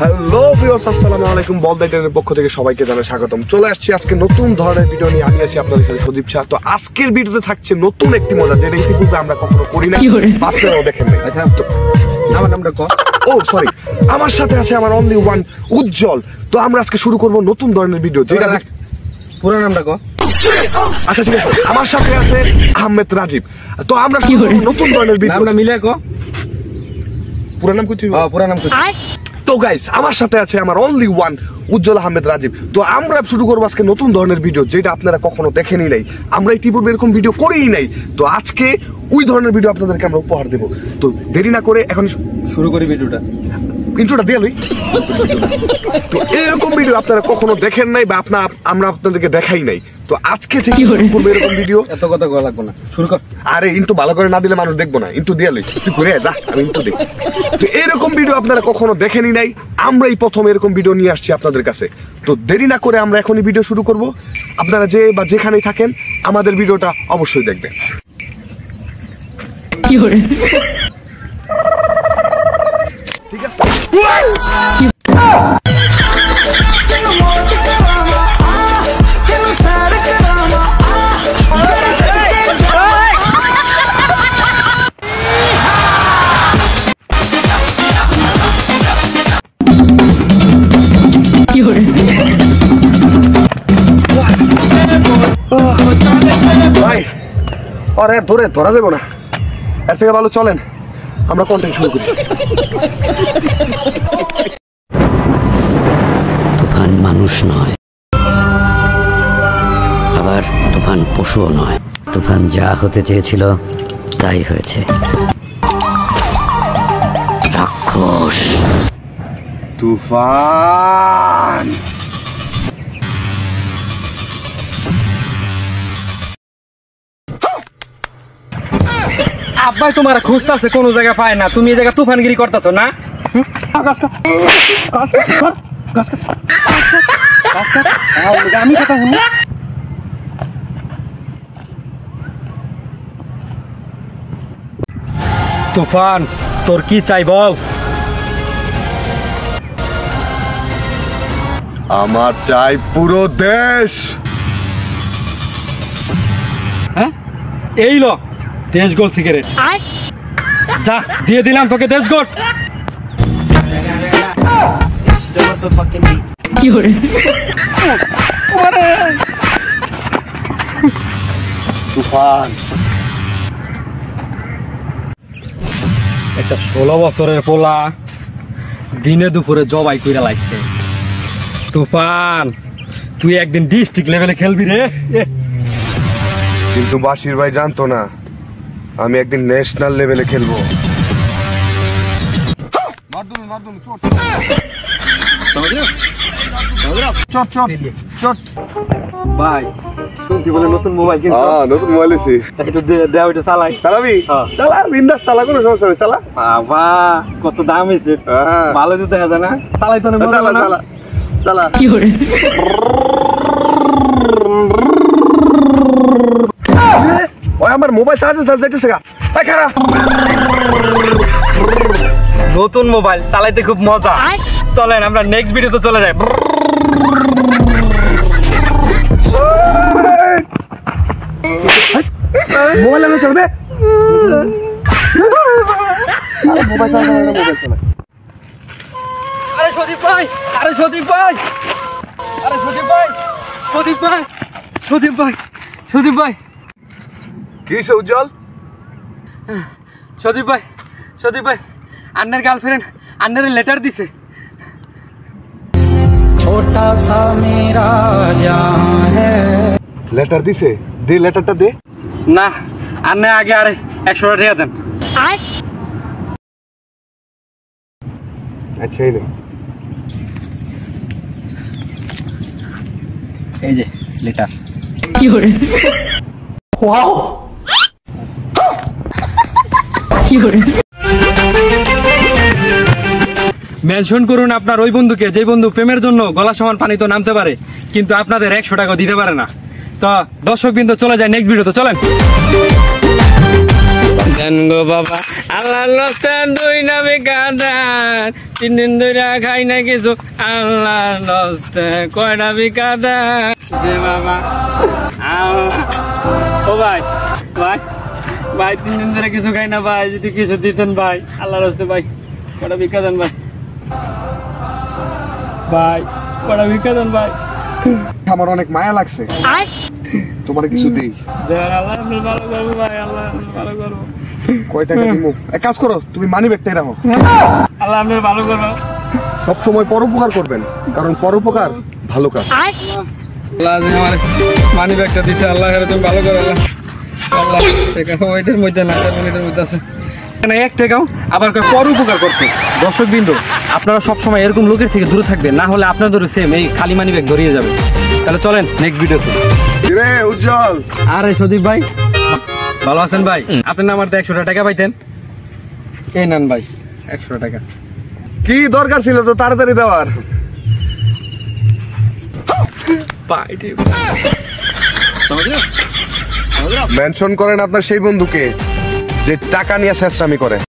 Hello viewers, আসসালামু আলাইকুম। বল দাইটারের পক্ষ থেকে সবাইকে জানাই স্বাগতম। চলে আসছি আজকে নতুন ধরনের ভিডিও নিয়ে। আমি আছি আপনাদের সাথে সুদীপ শাহ। তো আজকের ভিডিওতে থাকছে নতুন একটি মজা, যেটা ইতিপূর্বে আমরা কখনো করি না, আপনারাও দেখেন নাই। তো আমার নামটা কর। ও সরি, আমার সাথে আছে আমার অনলি ওয়ান উজ্জ্বল। তো আমরা আজকে শুরু করব নতুন ধরনের ভিডিও, যেটা পুরো নামটা কর। আচ্ছা ঠিক আছে, আমার সাথে আছে আহমেদ রাজীব। তো আমরা শুরু করব নতুন ধরনের ভিডিও। নামটা মিলে কর। পুরো নাম কি? পুরো নাম কি? তো গাইস, আমার সাথে আছে আমার অনলি ওয়ান উজ্জ্বল আহমেদ রাজীব। তো আমরা শুরু করবো আজকে নতুন ধরনের ভিডিও, যেটা আপনারা কখনো দেখেনই নাই। আমরা ইতিপূর্বে এরকম ভিডিও করেই নাই। তো আজকে ওই ধরনের ভিডিও আপনাদেরকে আমরা উপহার দেবো। তো দেরি না করে এখন শুরু করি ভিডিওটা। ইন্ট্রোটা দিয়ে লই। তো এরকম ভিডিও আপনারা কখনো দেখেন নাই, বা আমরা আপনাদেরকে দেখাই নাই। তো আজকে থেকে শুরু করবো এরকম ভিডিও। এত কথা করা লাগবে না, শুরু কর। আরে ইন্টু ভালো করে না দিলে মানুষ দেখবো না। ইন্টু দিয়ে লই, তুই ঘুরে যা, আমি ইন্টু দেখি। তো এরকম ভিডিও আপনারা কখনো দেখেনি নাই, আমরাই প্রথম এরকম ভিডিও নিয়ে আসছি আপনাদের কাছে। তো দেরি না করে আমরা এখনই ভিডিও শুরু করব। আপনারা যে বা যেখানেই থাকেন, আমাদের ভিডিওটা অবশ্যই দেখবেন। ঠিক আছে। ভাই, আরে ধরে ধরা যাবো না, এর থেকে ভালো চলেন আমরা কন্টেন্ট শুরু করি। তুফান মানুষ নয়, আবার তুফান পশুও নয়। তুফান যা হতে চেয়েছিল তাই হয়েছে, রাক্ষস। তুফান আব্বাই তোমার খুঁজতেছে, কোনো জায়গা পায় না। তুমি এই জায়গা তুফানগিরি করতেছো না? আমি কথা শুনি। তুফান, তোর কি চাই বল? আমার চাই পুরো দেশ। হ্যাঁ, এই লো দেশ গোল সিগারেট। যা, দিয়ে দিলাম তোকে দেশ গোল। তুফান একটা 16 বছরের পোলা দিনে দুপুরে জবাই কইরা লাগছে। তুফান, তুই একদিন ডিস্ট্রিক্ট লেভেলে খেলবি রে। কিন্তু বাসির ভাই জানতো না আমি একদিন ন্যাশনাল লেভেলে খেলবো। ভাই, শুনছি বলে নতুন মোবাইল কিনছো? নতুন মোবাইল এসেছিস, একটু দে, ওইটা চালাই। চালাবি? চালা, বিন্দাস চালা, কোনো সমস্যা নেই, চালা। বাবা, কত দাম হয়েছে। ভালো তো দেখা যায় না, চালাই তো চালা চালা চালা। ওই আমার মোবাইল চার্জার যাইতেছে গা। নতুন মোবাইল চালাইতে খুব মজা। চলেন আমরা নেক্সট ভিডিওতে চলে যাই। মোবাইল আমি চলবে। আরে সদীপ ভাই, আরে সদীপ ভাই, আরে সদীপ ভাই, সদীপ ভাই, সদীপ ভাই, সদীপ ভাই। কি হইছে উজ্জ্বল? সদীপ ভাই, সদীপ ভাই, আন্নার গার্লফ্রেন্ড আন্নারে লেটার দিছে। ছোটা সা মেরা জান হ্যায়। লেটার দিছে? দে লেটারটা দে। না, আন্না আগে আরে 100 টাকা দেন। আচ্ছা, এই নে। এই যে লেটার। ওয়াও, মেনশন করুন আপনার ওই বন্ধুকে, যে বন্ধু প্রেমের জন্য গলা সমান পানি তো নামতে পারে, কিন্তু আপনাদের 100 টাকা দিতে পারে না। তো দর্শকবৃন্দ চলে যায় নেক্সট ভিডিওতে, চলেন। জান গো বাবা আল্লাহর রাস্তা দুই নামে কাদার 3 দিন ধরে খাই না কিছু আল্লাহর রাস্তা কয়টা বিকাদার যে বাবা আল্লাহ ও ভাই ভাই ভাই 3 দিন ধরে কিছু খাই না ভাই যদি কিছু দিতেন ভাই আল্লাহর রাস্তা ভাই কয়টা বিকাদান ভাই ভাই কয়টা বিকাদান ভাই আমার অনেক মায়া লাগছে তোমার কিছু দেই আল্লাহ আপনার ভালো করবো ভাই আল্লাহ আপনার ভালো করবো কয় টাকা দিমু এক কাজ করো তুমি মানি ব্যাগটাই রাখো আল্লাহ আপনার ভালো করবো সব সময় পরোপকার করবেন কারণ পরোপকার ভালো কাজ আল্লাহ যে আমার মানি ব্যাগটা দিতে আল্লাহ তুমি ভালো করো আল্লাহ আল্লাহ টাকা ওইটার মধ্যে না মিনিটের মধ্যে আছে এখানে এক টাকাও আবার পর উপকার করতে দর্শক বিন্দু আপনারা সবসময় এরকম লোকের থেকে দূরে থাকবেন না হলে আপনাদেরও সেম এই খালি মানি ব্যাগ ধরিয়ে যাবে তাহলে চলেন নেক্সট ভিডিওতে রে উজ্জ্বল আরে সদীপ ভাই ভালো আছেন ভাই আপনি না আমার 100 টাকা পাইতেন এই নেন ভাই 100 টাকা কি দরকার ছিল তো তাড়াতাড়ি দেওয়ার মেনশন করেন আপনার সেই বন্ধুকে যে টাকা নিয়ে শেষরামি করে